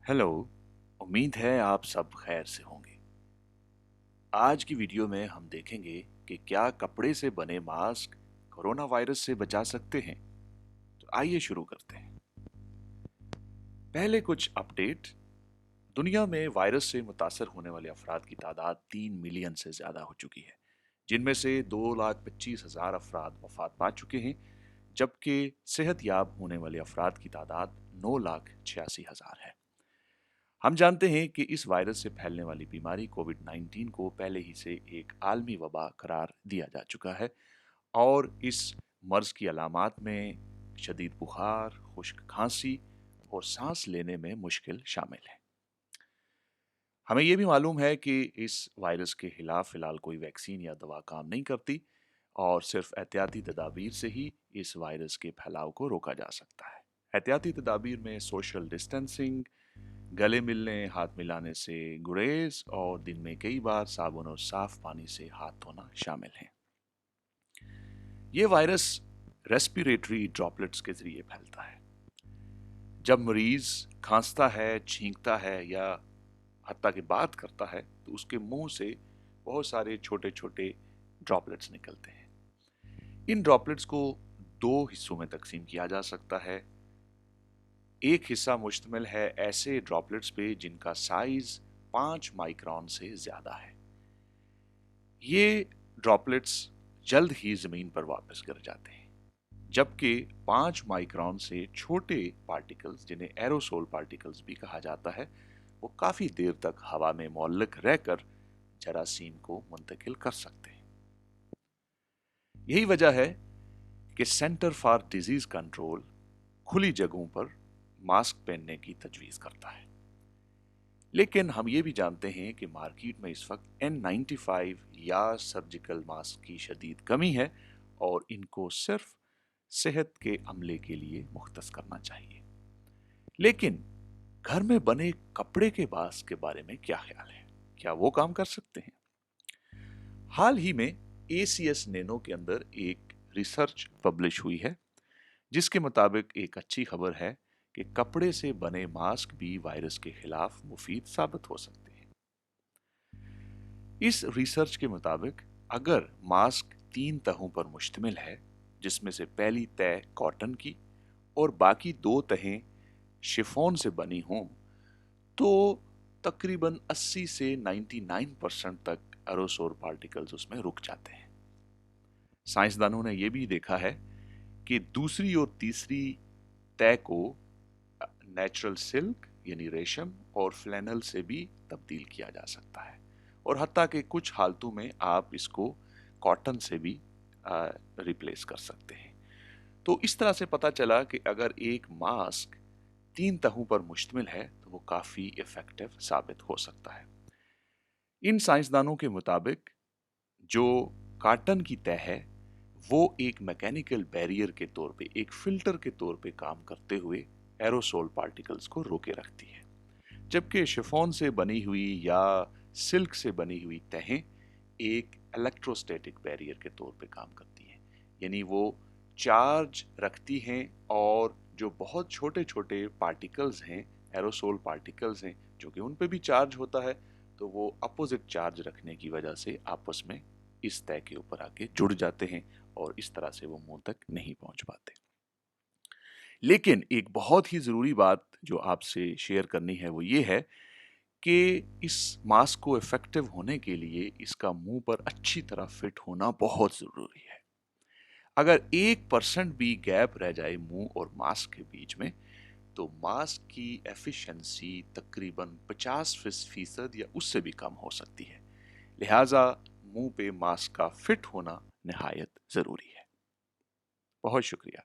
Hello. उम्मीद है आप सब खैर से होंगे। आज की वीडियो में हम देखेंगे कि क्या कपड़े से बने मास्क कोरोना वायरस से बचा सकते हैं। तो आइए शुरू करते हैं। पहले कुछ अपडेट। दुनिया में वायरस से मुतासर होने वाले अफराद की तादाद 3 मिलियन से ज्यादा हो चुकी है, जिनमें से 2,25,000 अफराद वफात पा चुके हैं, जबकि सेहतयाब होने वाले अफराद की तादाद 9,86,000 है। हम जानते हैं कि इस वायरस से फैलने वाली बीमारी कोविड-19 को पहले ही से एक आलमी वबा करार दिया जा चुका है और इस मर्ज की अलामात में शदीद बुखार, खुश्क खांसी और सांस लेने में मुश्किल शामिल है। हमें यह भी मालूम है कि इस वायरस के खिलाफ फिलहाल कोई वैक्सीन या दवा काम नहीं करती और सिर्फ एहतियाती तदाबीर से ही इस वायरस के फैलाव को रोका जा सकता है। एहतियाती तदाबीर में सोशल डिस्टेंसिंग, गले मिलने, हाथ मिलाने से गुरेज और दिन में कई बार साबुन और साफ पानी से हाथ धोना शामिल है। ये वायरस रेस्पिरेटरी ड्रॉपलेट्स के जरिए फैलता है। जब मरीज खांसता है, छींकता है या हत्ता की बात करता है तो उसके मुंह से बहुत सारे छोटे छोटे ड्रॉपलेट्स निकलते हैं। इन ड्रॉपलेट्स को दो हिस्सों में तकसीम किया जा सकता है। एक हिस्सा मुश्तमिल है ऐसे ड्रॉपलेट्स पे जिनका साइज 5 माइक्रोन से ज्यादा है। ये ड्रॉपलेट्स जल्द ही जमीन पर वापस गिर जाते हैं, जबकि 5 माइक्रोन से छोटे पार्टिकल्स, जिन्हें एरोसोल पार्टिकल्स भी कहा जाता है, वो काफी देर तक हवा में मुअल्लक रहकर जरासीम को मुंतकिल कर सकते हैं। यही वजह है कि सेंटर फॉर डिजीज कंट्रोल खुली जगहों पर मास्क पहनने की तजवीज करता है। लेकिन हम ये भी जानते हैं कि मार्केट में इस वक्त N95 या सर्जिकल मास्क की शदीद कमी है और इनको सिर्फ सेहत के अमले के लिए मुख्तस करना चाहिए। लेकिन घर में बने कपड़े के मास्क के बारे में क्या ख्याल है? क्या वो काम कर सकते हैं? हाल ही में ACS नैनो के अंदर एक रिसर्च पब्लिश हुई है, जिसके मुताबिक एक अच्छी खबर है कि कपड़े से बने मास्क भी वायरस के खिलाफ मुफीद साबित हो सकते हैं। इस रिसर्च के मुताबिक अगर मास्क 3 तहों पर मुश्तमिल है, जिसमें से पहली तह कॉटन की और बाकी 2 तहें शिफॉन से बनी हों, तो तकरीबन 80 से 99% तक एरोसोल पार्टिकल्स उसमें रुक जाते हैं। साइंसदानों ने यह भी देखा है कि दूसरी और तीसरी तह को नेचुरल सिल्क यानी रेशम और फ्लैनल से भी तब्दील किया जा सकता है और हत्ता कि कुछ हालतों में आप इसको कॉटन से भी रिप्लेस कर सकते हैं। तो इस तरह से पता चला कि अगर एक मास्क 3 तहों पर मुश्तमिल है तो वो काफी इफेक्टिव साबित हो सकता है। इन साइंसदानों के मुताबिक जो कॉटन की तह है वो एक मैकेनिकल बैरियर के तौर पे, एक फिल्टर के तौर पे काम करते हुए एरोसोल पार्टिकल्स को रोके रखती है, जबकि शिफॉन से बनी हुई या सिल्क से बनी हुई तहें एक इलेक्ट्रोस्टैटिक बैरियर के तौर पे काम करती हैं, यानी वो चार्ज रखती हैं और जो बहुत छोटे छोटे पार्टिकल्स हैं, एरोसोल पार्टिकल्स हैं, जो कि उन पे भी चार्ज होता है, तो वो अपोजिट चार्ज रखने की वजह से आपस में इस तह के ऊपर आके जुड़ जाते हैं और इस तरह से वो मुंह तक नहीं पहुंच पाते। लेकिन एक बहुत ही जरूरी बात जो आपसे शेयर करनी है वो ये है कि इस मास्क को इफेक्टिव होने के लिए इसका मुंह पर अच्छी तरह फिट होना बहुत जरूरी है। अगर 1% भी गैप रह जाए मुंह और मास्क के बीच में, तो मास्क की एफिशिएंसी तकरीबन 50% या उससे भी कम हो सकती है। लिहाजा मुंह पे मास्क का फिट होना निहायत जरूरी है। बहुत शुक्रिया।